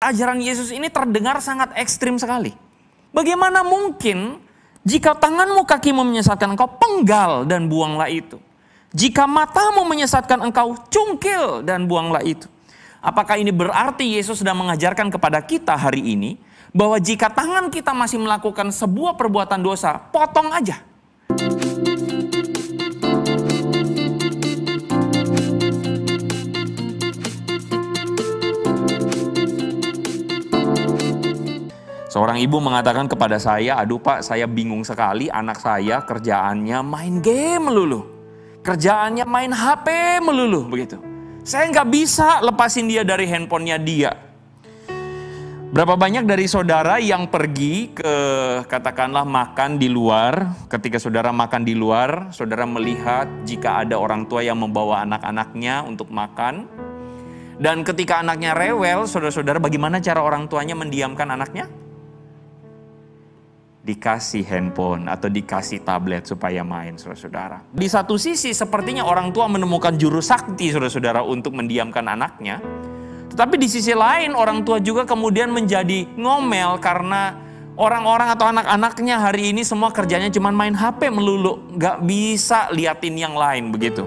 ajaran Yesus ini terdengar sangat ekstrim sekali. Bagaimana mungkin jika tanganmu kakimu menyesatkan engkau, penggal dan buanglah itu. Jika matamu menyesatkan engkau, cungkil dan buanglah itu. Apakah ini berarti Yesus sedang mengajarkan kepada kita hari ini bahwa jika tangan kita masih melakukan sebuah perbuatan dosa, potong aja? Seorang ibu mengatakan kepada saya, aduh Pak, saya bingung sekali, anak saya kerjaannya main game melulu. Kerjaannya main HP melulu, begitu. Saya nggak bisa lepasin dia dari handphonenya dia. Berapa banyak dari saudara yang pergi ke, katakanlah makan di luar, ketika saudara makan di luar, saudara melihat jika ada orang tua yang membawa anak-anaknya untuk makan. Dan ketika anaknya rewel, saudara-saudara, bagaimana cara orang tuanya mendiamkan anaknya? Dikasih handphone atau dikasih tablet supaya main, saudara-saudara. Di satu sisi sepertinya orang tua menemukan juru sakti, saudara-saudara, untuk mendiamkan anaknya. Tetapi di sisi lain orang tua juga kemudian menjadi ngomel karena orang-orang atau anak-anaknya hari ini semua kerjanya cuma main HP melulu. Gak bisa liatin yang lain, begitu.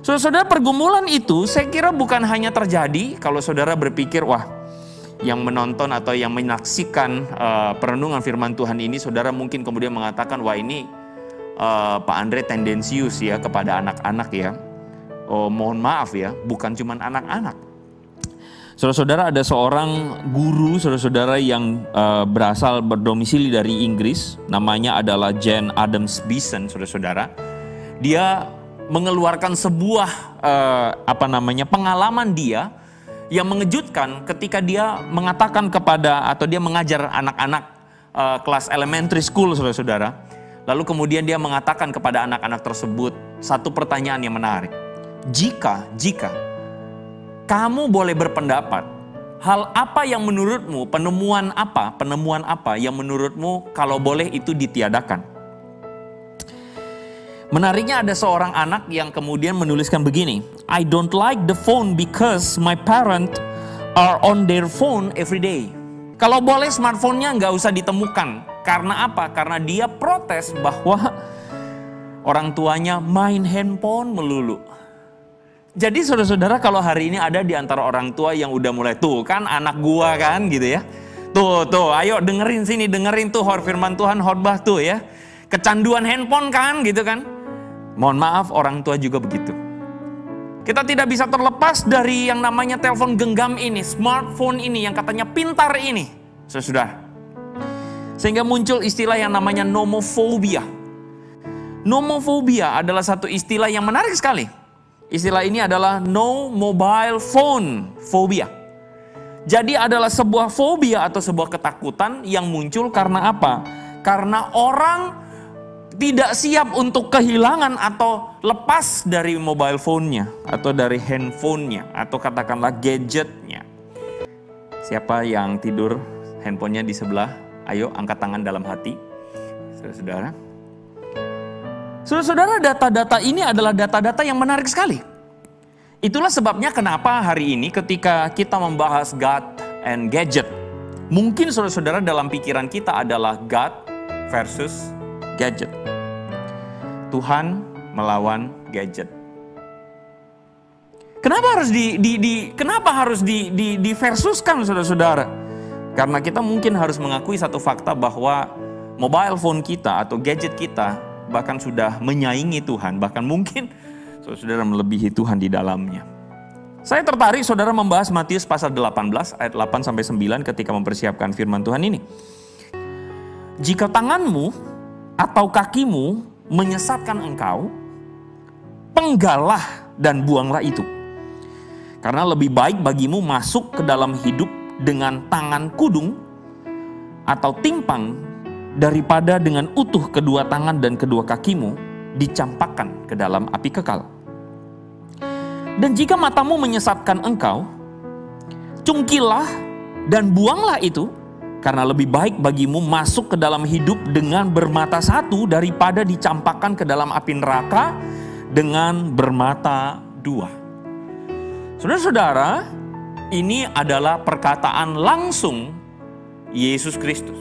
Saudara-saudara, pergumulan itu saya kira bukan hanya terjadi kalau saudara berpikir, wah, yang menonton atau yang menyaksikan perenungan firman Tuhan ini, saudara mungkin kemudian mengatakan, wah ini Pak Andre tendensius ya kepada anak-anak ya. Oh, mohon maaf ya, bukan cuma anak-anak. Saudara-saudara, ada seorang guru, saudara-saudara, yang berdomisili dari Inggris, namanya adalah Jane Addams Bison, saudara-saudara. Dia mengeluarkan sebuah pengalaman dia yang mengejutkan ketika dia mengatakan kepada atau dia mengajar anak-anak kelas elementary school, saudara-saudara. Lalu kemudian dia mengatakan kepada anak-anak tersebut satu pertanyaan yang menarik. Jika kamu boleh berpendapat, hal apa yang menurutmu, penemuan apa yang menurutmu kalau boleh itu ditiadakan? Menariknya ada seorang anak yang kemudian menuliskan begini, I don't like the phone because my parents are on their phone every day. Kalau boleh smartphone-nya nggak usah ditemukan. Karena apa? Karena dia protes bahwa orang tuanya main handphone melulu. Jadi saudara-saudara, kalau hari ini ada di antara orang tua yang udah mulai, tuh kan anak gua kan gitu ya. Tuh, ayo dengerin sini, dengerin tuh firman Tuhan khotbah tuh ya. Kecanduan handphone kan gitu kan. Mohon maaf, orang tua juga begitu. Kita tidak bisa terlepas dari yang namanya telepon genggam ini, smartphone ini yang katanya pintar ini, saudara. Sehingga muncul istilah yang namanya nomophobia. Nomophobia adalah satu istilah yang menarik sekali. Istilah ini adalah no mobile phone phobia. Jadi adalah sebuah fobia atau sebuah ketakutan yang muncul karena apa? Karena orang tidak siap untuk kehilangan atau lepas dari mobile phone-nya atau dari handphone-nya atau katakanlah gadgetnya. Siapa yang tidur handphonenya di sebelah? Ayo angkat tangan dalam hati. Saudara-saudara. Saudara-saudara, data-data ini adalah data-data yang menarik sekali. Itulah sebabnya kenapa hari ini ketika kita membahas God and gadget, mungkin saudara-saudara dalam pikiran kita adalah God versus gadget. Tuhan melawan gadget. Kenapa harus diversuskan, saudara-saudara? Karena kita mungkin harus mengakui satu fakta bahwa mobile phone kita atau gadget kita bahkan sudah menyaingi Tuhan, bahkan mungkin saudara melebihi Tuhan di dalamnya. Saya tertarik saudara membahas Matius pasal 18 ayat 8 sampai 9 ketika mempersiapkan firman Tuhan ini. Jika tanganmu atau kakimu menyesatkan engkau, penggallah dan buanglah itu. Karena lebih baik bagimu masuk ke dalam hidup dengan tangan kudung atau timpang daripada dengan utuh kedua tangan dan kedua kakimu dicampakkan ke dalam api kekal. Dan jika matamu menyesatkan engkau, cungkilah dan buanglah itu. Karena lebih baik bagimu masuk ke dalam hidup dengan bermata satu daripada dicampakkan ke dalam api neraka dengan bermata dua. Saudara-saudara, Ini adalah perkataan langsung Yesus Kristus.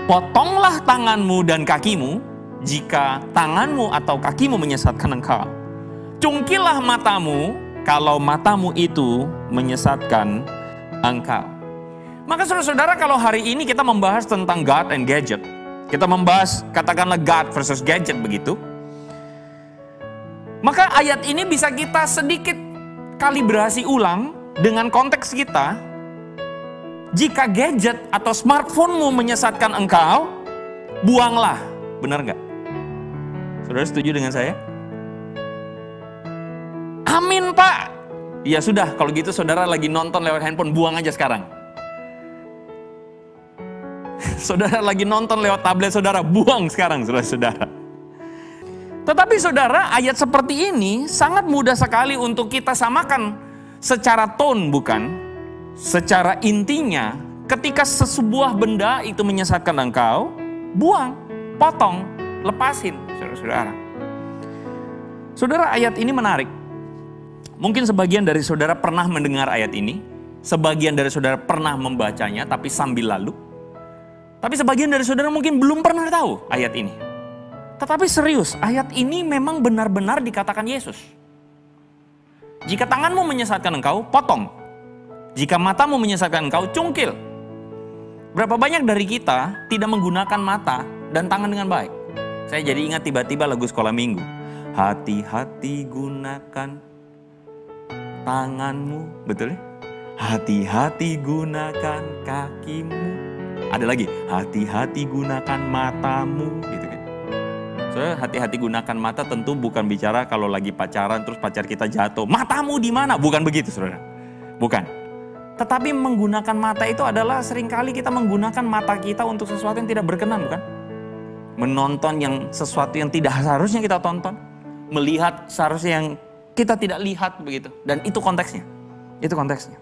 Potonglah tanganmu dan kakimu jika tanganmu atau kakimu menyesatkan engkau. Cungkilah matamu kalau matamu itu menyesatkan engkau. Maka saudara-saudara, kalau hari ini kita membahas tentang God and gadget, kita membahas katakanlah God versus gadget begitu, maka ayat ini bisa kita sedikit kalibrasi ulang dengan konteks kita. Jika gadget atau smartphone-mu menyesatkan engkau, buanglah. Benar nggak? Saudara setuju dengan saya? Amin, Pak. Ya sudah, kalau gitu saudara lagi nonton lewat handphone, buang aja sekarang. Saudara lagi nonton lewat tablet saudara, buang sekarang, saudara-saudara. Tetapi saudara, ayat seperti ini sangat mudah sekali untuk kita samakan secara tone, bukan? Secara intinya, ketika sebuah benda itu menyesatkan engkau, buang, potong, lepasin, saudara-saudara. Saudara, ayat ini menarik. Mungkin sebagian dari saudara pernah mendengar ayat ini, sebagian dari saudara pernah membacanya tapi sambil lalu. Tapi sebagian dari saudara mungkin belum pernah tahu ayat ini. Tetapi serius, ayat ini memang benar-benar dikatakan Yesus. Jika tanganmu menyesatkan engkau, potong. Jika matamu menyesatkan engkau, cungkil. Berapa banyak dari kita tidak menggunakan mata dan tangan dengan baik? Saya jadi ingat tiba-tiba lagu sekolah minggu. Hati-hati gunakan tanganmu, betul ya? Hati-hati gunakan kakimu. Ada lagi, hati-hati gunakan matamu, gitu kan. So, hati-hati gunakan mata tentu bukan bicara kalau lagi pacaran terus pacar kita jatuh. Matamu di mana? Bukan begitu, saudara. Bukan. Tetapi menggunakan mata itu adalah seringkali kita menggunakan mata kita untuk sesuatu yang tidak berkenan, bukan? Menonton sesuatu yang tidak seharusnya kita tonton. Melihat seharusnya yang kita tidak lihat, begitu. Dan itu konteksnya. Itu konteksnya.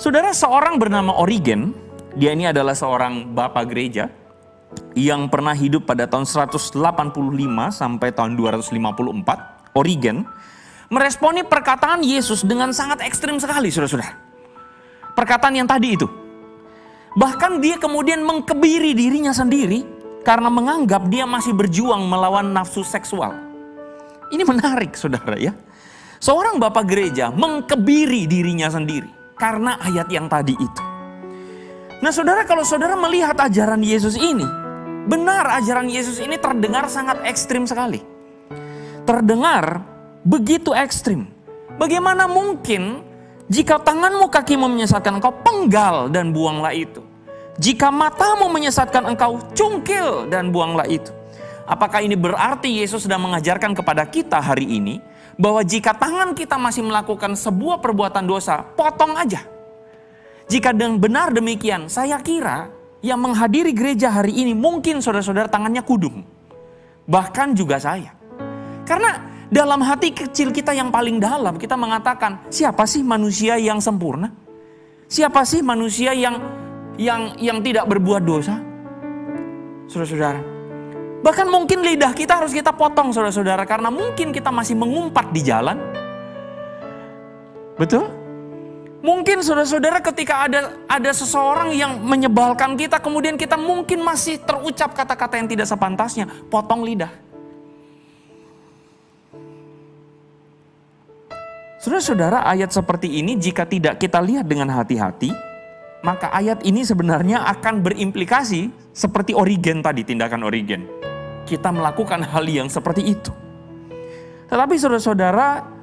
Saudara, seorang bernama Origen, dia ini adalah seorang bapak gereja yang pernah hidup pada tahun 185 sampai tahun 254. Origen meresponi perkataan Yesus dengan sangat ekstrim sekali, saudara-saudara. Perkataan yang tadi itu. Bahkan dia kemudian mengkebiri dirinya sendiri karena menganggap dia masih berjuang melawan nafsu seksual. Ini menarik, saudara ya. Seorang bapak gereja mengkebiri dirinya sendiri karena ayat yang tadi itu. Nah saudara, kalau saudara melihat ajaran Yesus ini, benar ajaran Yesus ini terdengar sangat ekstrim sekali. Terdengar begitu ekstrim. Bagaimana mungkin jika tanganmu kakimu menyesatkan engkau, penggal dan buanglah itu. Jika matamu menyesatkan engkau, cungkil dan buanglah itu. Apakah ini berarti Yesus sedang mengajarkan kepada kita hari ini bahwa jika tangan kita masih melakukan sebuah perbuatan dosa, potong aja? Jika benar demikian, saya kira yang menghadiri gereja hari ini mungkin saudara-saudara tangannya kudung. Bahkan juga saya. Karena dalam hati kecil kita yang paling dalam, kita mengatakan, siapa sih manusia yang sempurna? Siapa sih manusia yang tidak berbuat dosa? Saudara-saudara. Bahkan mungkin lidah kita harus kita potong, saudara-saudara, karena mungkin kita masih mengumpat di jalan. Betul? Mungkin saudara-saudara ketika ada seseorang yang menyebalkan kita, kemudian kita mungkin masih terucap kata-kata yang tidak sepantasnya, potong lidah. Saudara-saudara, ayat seperti ini jika tidak kita lihat dengan hati-hati, maka ayat ini sebenarnya akan berimplikasi seperti Origen tadi, tindakan Origen. Kita melakukan hal yang seperti itu. Tetapi saudara-saudara,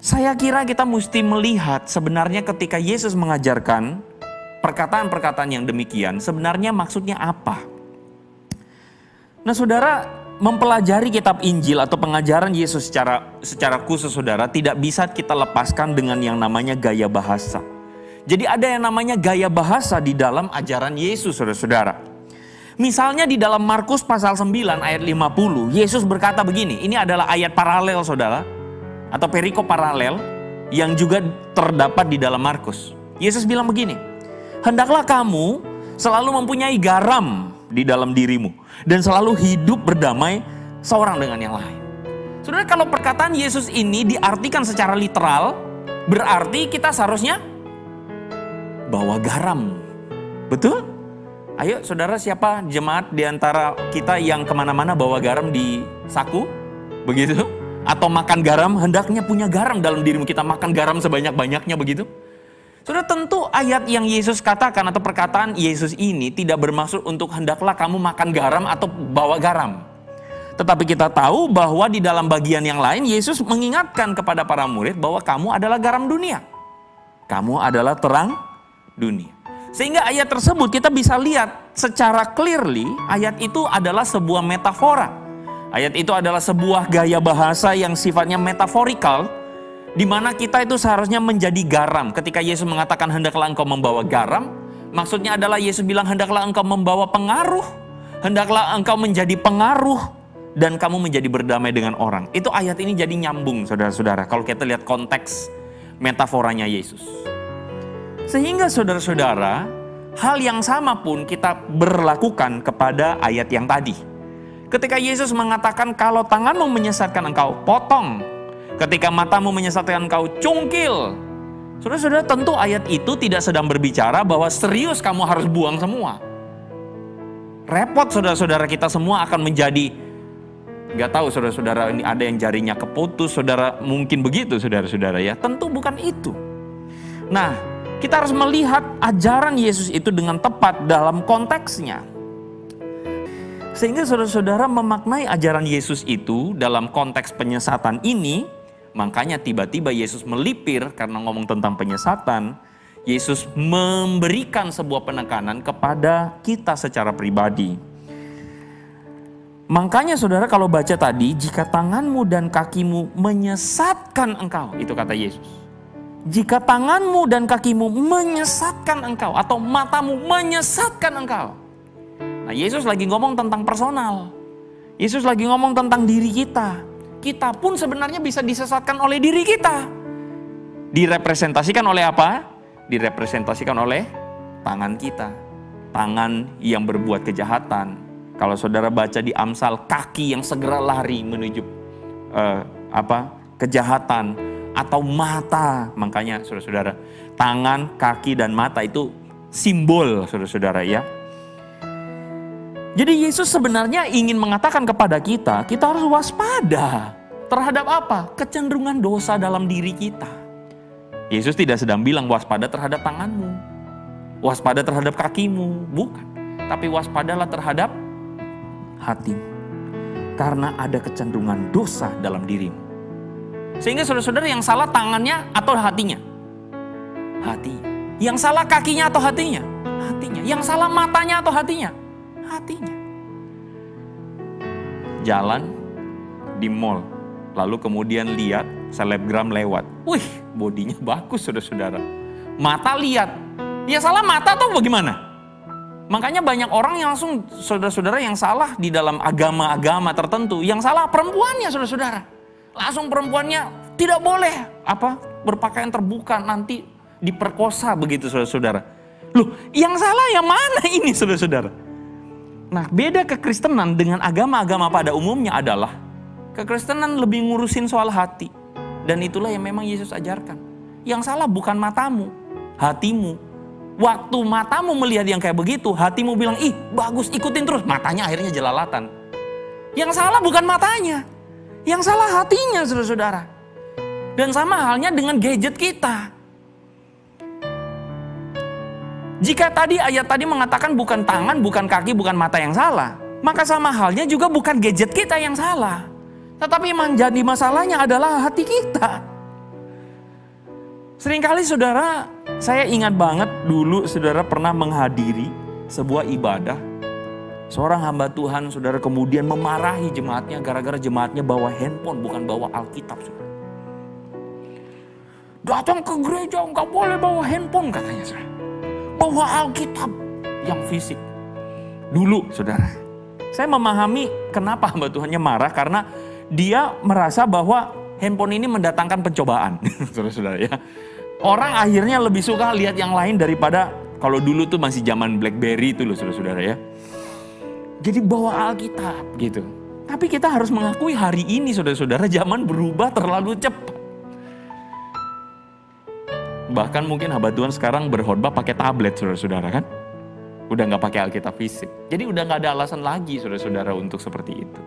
saya kira kita mesti melihat sebenarnya ketika Yesus mengajarkan perkataan-perkataan yang demikian, sebenarnya maksudnya apa? Nah saudara, mempelajari kitab Injil atau pengajaran Yesus secara khusus saudara, tidak bisa kita lepaskan dengan yang namanya gaya bahasa. Jadi ada yang namanya gaya bahasa di dalam ajaran Yesus, saudara-saudara. Misalnya di dalam Markus pasal 9 ayat 50, Yesus berkata begini, ini adalah ayat paralel saudara, atau perikop paralel yang juga terdapat di dalam Markus. Yesus bilang begini, hendaklah kamu selalu mempunyai garam di dalam dirimu dan selalu hidup berdamai seorang dengan yang lain. Saudara, kalau perkataan Yesus ini diartikan secara literal, Berarti kita seharusnya bawa garam. Betul? Ayo saudara, siapa jemaat di antara kita yang kemana-mana bawa garam di saku? Begitu? Atau makan garam, hendaknya punya garam dalam dirimu. Kita makan garam sebanyak-banyaknya, begitu? Saudara, tentu ayat yang Yesus katakan atau perkataan Yesus ini tidak bermaksud untuk hendaklah kamu makan garam atau bawa garam. Tetapi kita tahu bahwa di dalam bagian yang lain Yesus mengingatkan kepada para murid bahwa kamu adalah garam dunia. Kamu adalah terang dunia. Sehingga ayat tersebut kita bisa lihat secara clearly, ayat itu adalah sebuah metafora. Ayat itu adalah sebuah gaya bahasa yang sifatnya metaforikal, di mana kita itu seharusnya menjadi garam. Ketika Yesus mengatakan hendaklah engkau membawa garam, maksudnya adalah Yesus bilang hendaklah engkau membawa pengaruh, hendaklah engkau menjadi pengaruh, dan kamu menjadi berdamai dengan orang. Itu ayat ini jadi nyambung, saudara-saudara, kalau kita lihat konteks metaforanya Yesus. Sehingga saudara-saudara, hal yang sama pun kita berlakukan kepada ayat yang tadi. Ketika Yesus mengatakan kalau tanganmu menyesatkan engkau, potong. Ketika matamu menyesatkan engkau, cungkil. Saudara-saudara, tentu ayat itu tidak sedang berbicara bahwa serius kamu harus buang semua. Repot saudara-saudara, kita semua akan menjadi, gak tahu saudara-saudara, ini ada yang jarinya keputus, saudara, mungkin begitu saudara-saudara ya. Tentu bukan itu. Nah, kita harus melihat ajaran Yesus itu dengan tepat dalam konteksnya. Sehingga saudara-saudara memaknai ajaran Yesus itu dalam konteks penyesatan ini, makanya tiba-tiba Yesus melipir karena ngomong tentang penyesatan. Yesus memberikan sebuah penekanan kepada kita secara pribadi. Makanya saudara kalau baca tadi, jika tanganmu dan kakimu menyesatkan engkau, itu kata Yesus. Jika tanganmu dan kakimu menyesatkan engkau atau matamu menyesatkan engkau. Nah, Yesus lagi ngomong tentang personal. Yesus lagi ngomong tentang diri kita. Kita pun sebenarnya bisa disesatkan oleh diri kita. Direpresentasikan oleh apa? Direpresentasikan oleh tangan kita. Tangan yang berbuat kejahatan. Kalau saudara baca di Amsal, kaki yang segera lari menuju kejahatan. Atau mata, makanya saudara-saudara, tangan, kaki, dan mata itu simbol saudara-saudara ya. Jadi Yesus sebenarnya ingin mengatakan kepada kita, kita harus waspada terhadap apa? Kecenderungan dosa dalam diri kita. Yesus tidak sedang bilang waspada terhadap tanganmu, waspada terhadap kakimu, bukan. Tapi waspadalah terhadap hatimu. Karena ada kecenderungan dosa dalam dirimu. Sehingga saudara-saudara, yang salah tangannya atau hatinya? Hatinya. Yang salah kakinya atau hatinya? Hatinya. Yang salah matanya atau hatinya? Hatinya. Jalan di mall, lalu kemudian lihat selebgram lewat. Wih, bodinya bagus saudara-saudara. Mata lihat. Ya salah mata atau bagaimana? Makanya banyak orang yang langsung, saudara-saudara, yang salah di dalam agama-agama tertentu. Yang salah perempuannya saudara-saudara. Langsung perempuannya tidak boleh berpakaian terbuka, nanti diperkosa begitu saudara-saudara. Loh, yang salah yang mana ini saudara-saudara? Nah, beda kekristenan dengan agama-agama pada umumnya adalah kekristenan lebih ngurusin soal hati. Dan itulah yang memang Yesus ajarkan. Yang salah bukan matamu, hatimu. Waktu matamu melihat yang kayak begitu, hatimu bilang, ih bagus, ikutin terus. Matanya akhirnya jelalatan. Yang salah bukan matanya. Yang salah hatinya saudara-saudara. Dan sama halnya dengan gadget kita. Jika tadi ayat tadi mengatakan bukan tangan, bukan kaki, bukan mata yang salah. Maka sama halnya juga bukan gadget kita yang salah. Tetapi yang menjadi masalahnya adalah hati kita. Seringkali saudara, saya ingat banget dulu saudara pernah menghadiri sebuah ibadah. Seorang hamba Tuhan, saudara, kemudian memarahi jemaatnya gara-gara jemaatnya bawa handphone, bukan bawa Alkitab, saudara. Datang ke gereja nggak boleh bawa handphone katanya, saudara. Bawa Alkitab yang fisik. Dulu, saudara, saya memahami kenapa hamba Tuhannya marah, karena dia merasa bahwa handphone ini mendatangkan pencobaan, saudara-saudara ya. Orang akhirnya lebih suka lihat yang lain daripada, kalau dulu tuh masih zaman BlackBerry itu loh, saudara-saudara ya. Jadi bawa Alkitab gitu. Tapi kita harus mengakui hari ini saudara-saudara zaman berubah terlalu cepat. Bahkan mungkin hamba Tuhan sekarang berkhotbah pakai tablet, saudara-saudara kan. Udah nggak pakai Alkitab fisik. Jadi udah nggak ada alasan lagi saudara-saudara untuk seperti itu.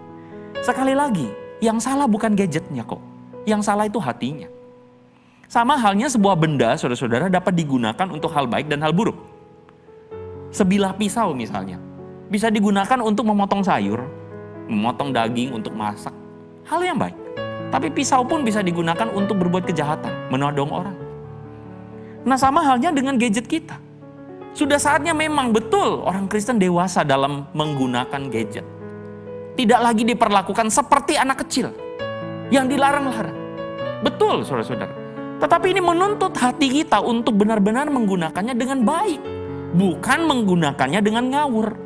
Sekali lagi, yang salah bukan gadgetnya kok. Yang salah itu hatinya. Sama halnya sebuah benda saudara-saudara dapat digunakan untuk hal baik dan hal buruk. Sebilah pisau misalnya. Bisa digunakan untuk memotong sayur, memotong daging untuk masak. Hal yang baik. Tapi pisau pun bisa digunakan untuk berbuat kejahatan, menodong orang. Nah sama halnya dengan gadget kita. Sudah saatnya memang betul orang Kristen dewasa dalam menggunakan gadget. Tidak lagi diperlakukan seperti anak kecil yang dilarang-larang. Betul saudara-saudara. Tetapi ini menuntut hati kita untuk benar-benar menggunakannya dengan baik. Bukan menggunakannya dengan ngawur.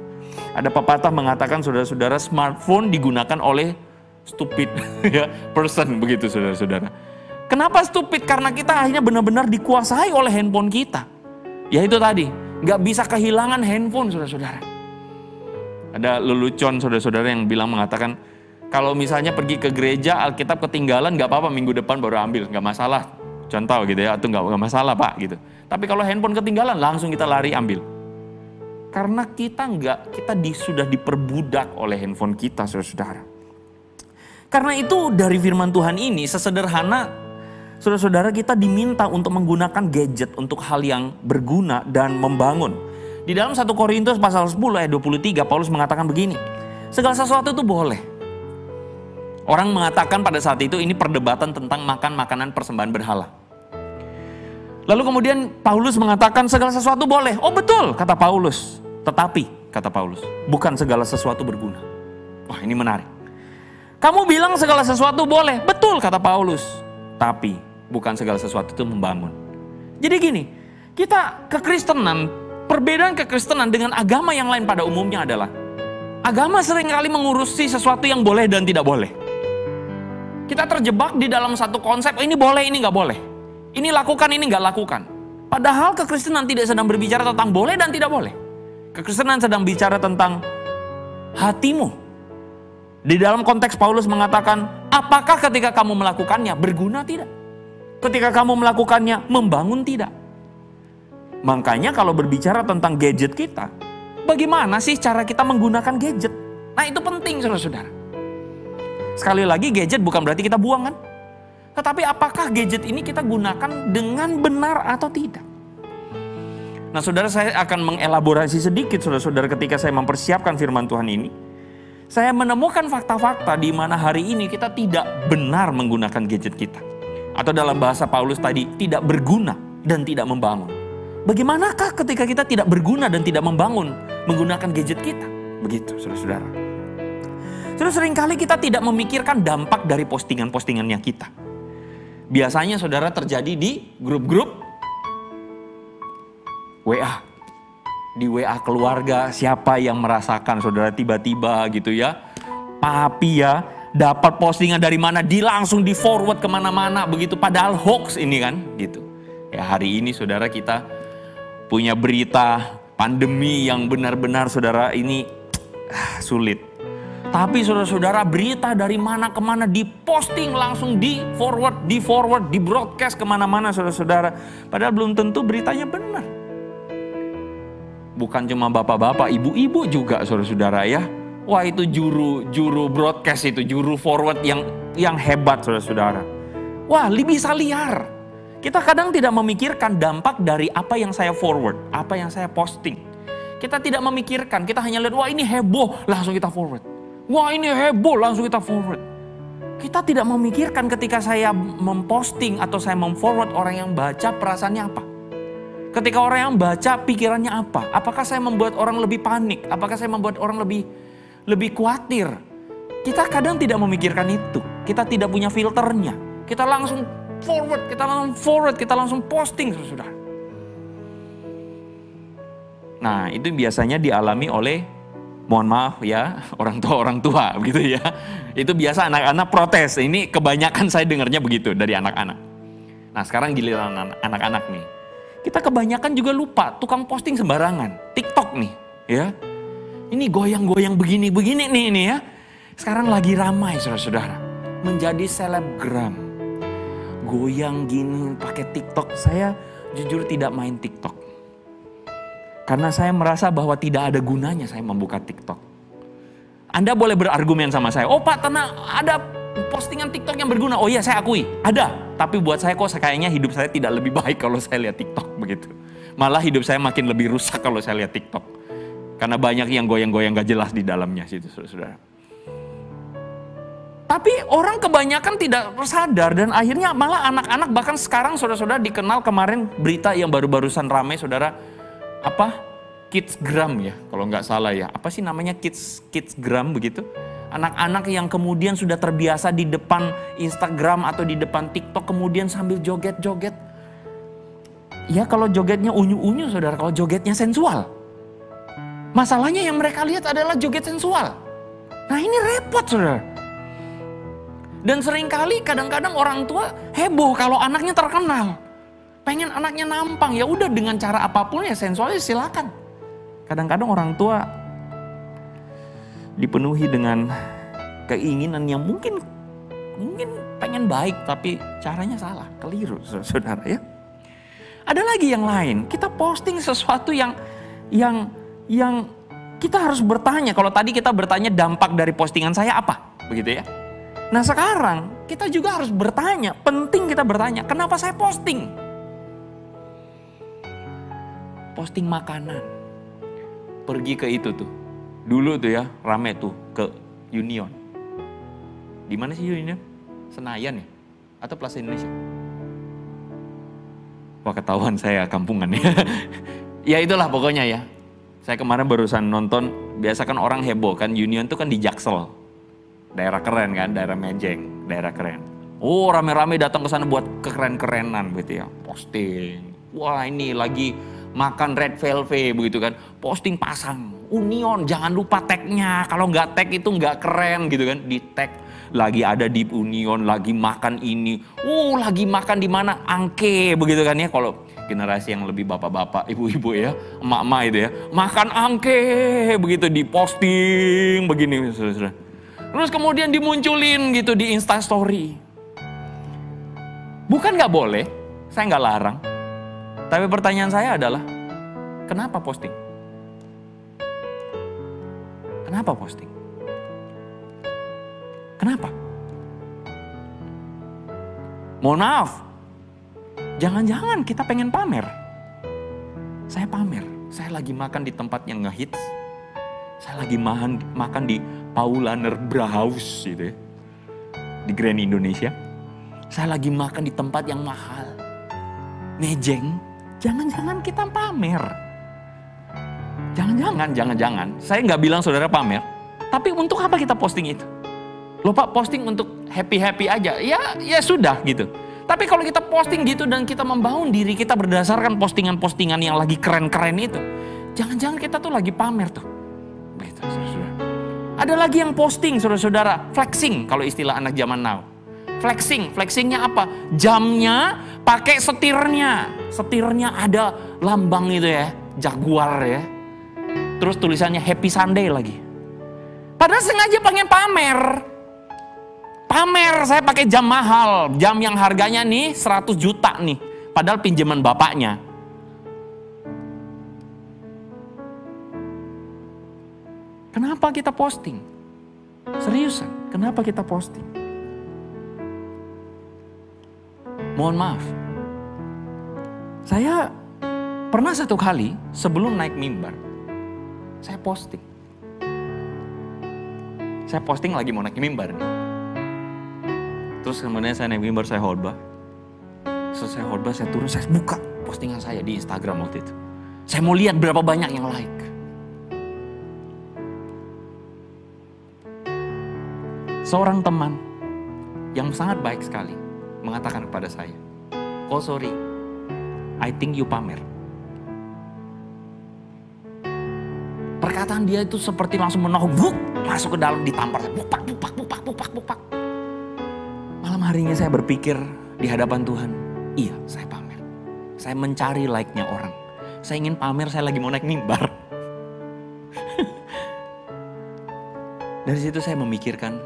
Ada pepatah mengatakan saudara-saudara, smartphone digunakan oleh stupid person, begitu saudara-saudara. Kenapa stupid? Karena kita akhirnya benar-benar dikuasai oleh handphone kita. Ya itu tadi, nggak bisa kehilangan handphone saudara-saudara. Ada lelucon saudara-saudara yang mengatakan, kalau misalnya pergi ke gereja, Alkitab ketinggalan nggak apa-apa, minggu depan baru ambil, nggak masalah. Contoh gitu ya, atau nggak masalah Pak gitu. Tapi kalau handphone ketinggalan, langsung kita lari ambil. Karena kita sudah diperbudak oleh handphone kita saudara-saudara. Karena itu dari firman Tuhan ini sesederhana saudara-saudara kita diminta untuk menggunakan gadget untuk hal yang berguna dan membangun. Di dalam 1 Korintus pasal 10 ayat 23 Paulus mengatakan begini. Segala sesuatu itu boleh. Orang mengatakan pada saat itu ini perdebatan tentang makan makanan persembahan berhala. Lalu kemudian Paulus mengatakan segala sesuatu boleh. Oh betul kata Paulus. Tetapi kata Paulus bukan segala sesuatu berguna. Wah ini menarik. Kamu bilang segala sesuatu boleh. Betul kata Paulus. Tapi bukan segala sesuatu itu membangun. Jadi gini, kita kekristenan, perbedaan kekristenan dengan agama yang lain pada umumnya adalah agama seringkali mengurusi sesuatu yang boleh dan tidak boleh. Kita terjebak di dalam satu konsep, ini boleh, ini nggak boleh. Ini lakukan, ini nggak lakukan. Padahal kekristenan tidak sedang berbicara tentang boleh dan tidak boleh. Kekristenan sedang bicara tentang hatimu. Di dalam konteks Paulus mengatakan, apakah ketika kamu melakukannya berguna tidak? Ketika kamu melakukannya membangun tidak? Makanya kalau berbicara tentang gadget kita, bagaimana sih cara kita menggunakan gadget? Nah itu penting saudara-saudara. Sekali lagi gadget bukan berarti kita buang kan? Tetapi apakah gadget ini kita gunakan dengan benar atau tidak? Nah saudara, saya akan mengelaborasi sedikit saudara-saudara ketika saya mempersiapkan firman Tuhan ini. Saya menemukan fakta-fakta di mana hari ini kita tidak benar menggunakan gadget kita. Atau dalam bahasa Paulus tadi, tidak berguna dan tidak membangun. Bagaimanakah ketika kita tidak berguna dan tidak membangun menggunakan gadget kita? Begitu saudara-saudara. Saudara, seringkali kita tidak memikirkan dampak dari postingan-postingannya kita. Biasanya saudara terjadi di grup-grup WA. Di WA keluarga, siapa yang merasakan saudara tiba-tiba gitu ya, papi ya, dapat postingan dari mana, langsung di forward kemana-mana begitu, padahal hoax ini kan gitu. Ya hari ini saudara kita punya berita pandemi yang benar-benar saudara ini sulit. Tapi saudara-saudara berita dari mana kemana diposting langsung di forward, di broadcast kemana-mana saudara-saudara. Padahal belum tentu beritanya benar. Bukan cuma bapak-bapak, ibu-ibu juga saudara-saudara ya. Wah itu juru broadcast itu, juru forward yang hebat saudara-saudara. Wah bisa liar. Kita kadang tidak memikirkan dampak dari apa yang saya forward, apa yang saya posting. Kita tidak memikirkan, kita hanya lihat wah ini heboh, langsung kita forward. Wah ini heboh, langsung kita forward. Kita tidak memikirkan ketika saya memposting atau saya memforward orang yang baca perasaannya apa. Ketika orang yang baca pikirannya apa? Apakah saya membuat orang lebih panik? Apakah saya membuat orang lebih khawatir? Kita kadang tidak memikirkan itu. Kita tidak punya filternya. Kita langsung forward, kita langsung posting sudah. Nah, itu biasanya dialami oleh, mohon maaf ya, orang tua begitu ya. Itu biasa anak-anak protes. Ini kebanyakan saya dengarnya begitu dari anak-anak. Nah, sekarang giliran anak-anak nih. Kita kebanyakan juga lupa tukang posting sembarangan. TikTok nih ya. Ini goyang-goyang begini-begini nih ini ya. Sekarang lagi ramai saudara-saudara. Menjadi selebgram. Goyang gini pakai TikTok. Saya jujur tidak main TikTok. Karena saya merasa bahwa tidak ada gunanya saya membuka TikTok. Anda boleh berargumen sama saya, oh Pak, tenang, ada postingan TikTok yang berguna. Oh iya, saya akui, ada. Tapi buat saya kok kayaknya hidup saya tidak lebih baik kalau saya lihat TikTok begitu. Malah hidup saya makin lebih rusak kalau saya lihat TikTok. Karena banyak yang goyang-goyang gak jelas di dalamnya situ, saudara. Tapi orang kebanyakan tidak sadar dan akhirnya malah anak-anak bahkan sekarang saudara-saudara dikenal kemarin berita yang baru-barusan ramai saudara, apa? Kidsgram ya, kalau nggak salah ya. Apa sih namanya Kidsgram begitu? Anak-anak yang kemudian sudah terbiasa di depan Instagram atau di depan TikTok kemudian sambil joget-joget. Ya kalau jogetnya unyu-unyu saudara, kalau jogetnya sensual. Masalahnya yang mereka lihat adalah joget sensual. Nah ini repot saudara. Dan seringkali kadang-kadang orang tua heboh kalau anaknya terkenal. Pengen anaknya nampang, ya udah dengan cara apapun ya sensualnya silakan. Kadang-kadang orang tua dipenuhi dengan keinginan yang mungkin pengen baik tapi caranya salah, keliru saudara ya. Ada lagi yang lain, kita posting sesuatu yang kita harus bertanya. Kalau tadi kita bertanya dampak dari postingan saya apa, begitu ya. Nah sekarang kita juga harus bertanya, penting kita bertanya, kenapa saya posting? Posting makanan. Pergi ke itu tuh. Dulu tuh ya, rame tuh ke Union. Di mana sih Union? Senayan ya? Atau Plaza Indonesia? Wah ketahuan saya kampungan ya. Ya itulah pokoknya ya. Saya kemarin barusan nonton, biasa kan orang heboh kan, Union tuh kan di Jaksel. Daerah keren kan, daerah Mejeng, daerah keren. Oh rame-rame datang ke sana buat kekeren-kerenan gitu ya. Posting, wah ini lagi makan red velvet begitu kan. Posting pasang, Union jangan lupa tagnya. Kalau nggak tag itu nggak keren gitu kan. Di tag lagi ada di Union, lagi makan ini. Lagi makan di mana? Angke begitu kan ya. Kalau generasi yang lebih bapak-bapak, ibu-ibu ya, emak-emak itu ya. Makan angke begitu diposting begini saudara. Terus kemudian dimunculin gitu di Instastory. Bukan gak boleh, saya gak larang. Tapi pertanyaan saya adalah, kenapa posting? Kenapa posting? Kenapa? Mohon maaf, jangan-jangan kita pengen pamer. Saya pamer, saya lagi makan di tempat yang ngehits. Saya lagi makan di Paulaner Brauhaus gitu ya. Di Grand Indonesia. Saya lagi makan di tempat yang mahal. Mejeng. Jangan-jangan kita pamer. Jangan-jangan. Saya nggak bilang saudara pamer. Tapi untuk apa kita posting itu? Loh Pak, posting untuk happy-happy aja. Ya sudah gitu. Tapi kalau kita posting gitu dan kita membangun diri kita berdasarkan postingan-postingan yang lagi keren-keren itu. Jangan-jangan kita tuh lagi pamer tuh. Gitu, saudara. Ada lagi yang posting saudara-saudara, flexing kalau istilah anak zaman now. Flexingnya apa? Jamnya pakai setirnya. Setirnya ada lambang itu ya, Jaguar ya. Terus tulisannya Happy Sunday lagi. Padahal sengaja pengen pamer. Pamer saya pakai jam mahal, jam yang harganya nih 100 juta nih. Padahal pinjaman bapaknya. Kenapa kita posting? Seriusan, kenapa kita posting? Mohon maaf. Saya pernah satu kali sebelum naik mimbar, saya posting. Saya posting lagi mau naik mimbar nih. Terus kemudian saya naik mimbar, saya khotbah. Selesai khotbah, saya turun, saya buka postingan saya di Instagram waktu itu. Saya mau lihat berapa banyak yang like. Seorang teman yang sangat baik sekali mengatakan kepada saya, "Oh sorry, I think you pamer." Perkataan dia itu seperti langsung menohok, masuk ke dalam, ditampar saya, bupak. Malam harinya saya berpikir di hadapan Tuhan, iya saya pamer. Saya mencari like-nya orang. Saya ingin pamer saya lagi mau naik mimbar. Dari situ saya memikirkan,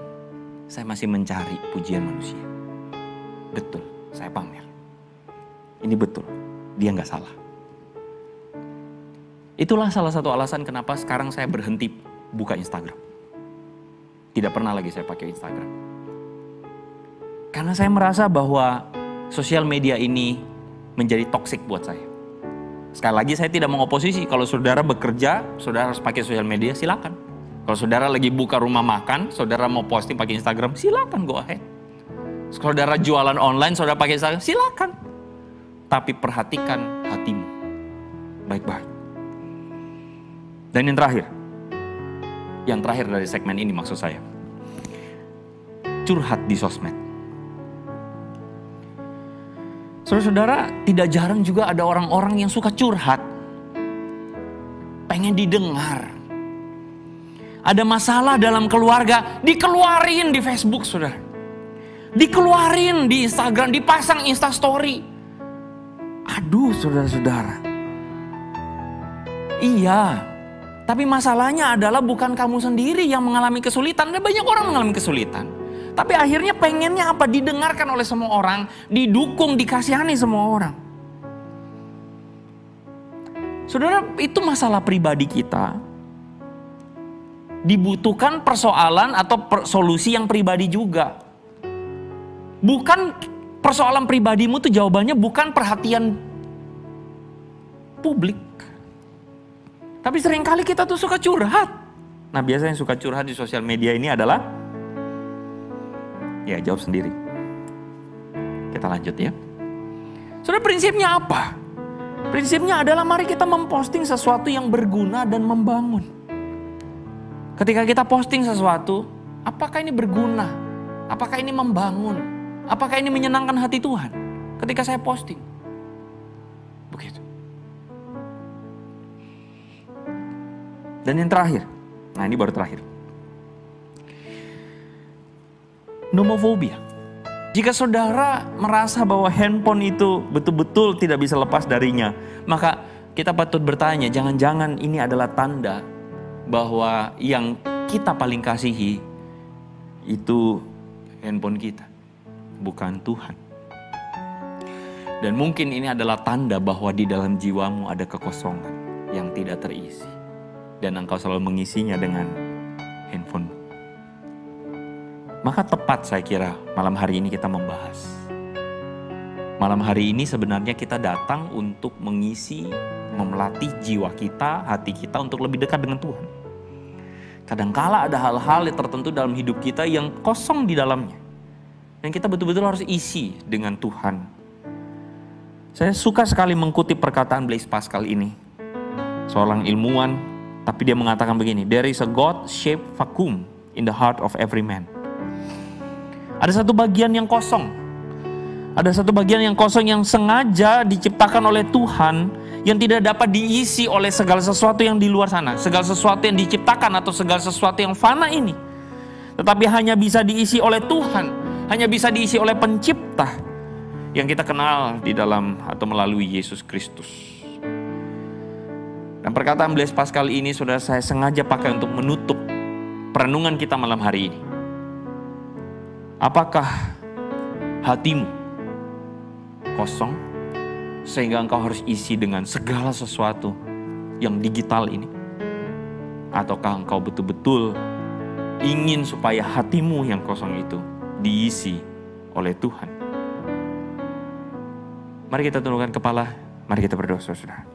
saya masih mencari pujian manusia. Betul, saya pamer. Ini betul. dia nggak salah. Itulah salah satu alasan kenapa sekarang saya berhenti buka Instagram. Tidak pernah lagi saya pakai Instagram. Karena saya merasa bahwa sosial media ini menjadi toksik buat saya. Sekali lagi saya tidak mengoposisi. Kalau saudara bekerja, saudara harus pakai sosial media, silakan. Kalau saudara lagi buka rumah makan, saudara mau posting pakai Instagram, silakan, go ahead. Kalau saudara jualan online, saudara pakai Instagram, silakan. Tapi perhatikan hatimu baik-baik. Dan yang terakhir dari segmen ini maksud saya, curhat di sosmed. Saudara-saudara, tidak jarang juga ada orang-orang yang suka curhat. Pengen didengar. Ada masalah dalam keluarga, dikeluarin di Facebook, saudara. Dikeluarin di Instagram, dipasang Instastory. Aduh, saudara-saudara. Iya, tapi masalahnya adalah bukan kamu sendiri yang mengalami kesulitan. Ada banyak orang mengalami kesulitan. Tapi akhirnya pengennya apa? Didengarkan oleh semua orang, didukung, dikasihani semua orang. Saudara, itu masalah pribadi kita. Dibutuhkan persoalan atau solusi yang pribadi juga. Bukan persoalan pribadimu tuh jawabannya bukan perhatian publik. Tapi seringkali kita tuh suka curhat. Nah, biasanya yang suka curhat di sosial media ini adalah, ya jawab sendiri. Kita lanjut ya. Saudara, prinsipnya apa? Prinsipnya adalah mari kita memposting sesuatu yang berguna dan membangun. Ketika kita posting sesuatu, apakah ini berguna? Apakah ini membangun? Apakah ini menyenangkan hati Tuhan? Ketika saya posting. Begitu. Dan yang terakhir. Nah, ini baru terakhir. Nomophobia. Jika saudara merasa bahwa handphone itu betul-betul tidak bisa lepas darinya, maka kita patut bertanya, jangan-jangan ini adalah tanda bahwa yang kita paling kasihi itu handphone kita, bukan Tuhan. Dan mungkin ini adalah tanda bahwa di dalam jiwamu ada kekosongan yang tidak terisi. Dan engkau selalu mengisinya dengan handphone. Maka tepat saya kira malam hari ini kita membahas. Malam hari ini sebenarnya kita datang untuk mengisi, memelatih jiwa kita, hati kita untuk lebih dekat dengan Tuhan. Kadangkala ada hal-hal yang tertentu dalam hidup kita yang kosong di dalamnya. Dan kita betul-betul harus isi dengan Tuhan. Saya suka sekali mengutip perkataan Blaise Pascal ini. Seorang ilmuwan, tapi dia mengatakan begini, there is a God-shaped vacuum in the heart of every man. Ada satu bagian yang kosong. Ada satu bagian yang kosong yang sengaja diciptakan oleh Tuhan yang tidak dapat diisi oleh segala sesuatu yang di luar sana. Segala sesuatu yang diciptakan atau segala sesuatu yang fana ini. Tetapi hanya bisa diisi oleh Tuhan. Hanya bisa diisi oleh pencipta yang kita kenal di dalam atau melalui Yesus Kristus. Dan perkataan Blaise Pascal ini saudara saya sengaja pakai untuk menutup perenungan kita malam hari ini. Apakah hatimu kosong sehingga engkau harus isi dengan segala sesuatu yang digital ini? Ataukah engkau betul-betul ingin supaya hatimu yang kosong itu diisi oleh Tuhan? Mari kita tundukkan kepala, mari kita berdoa saudara.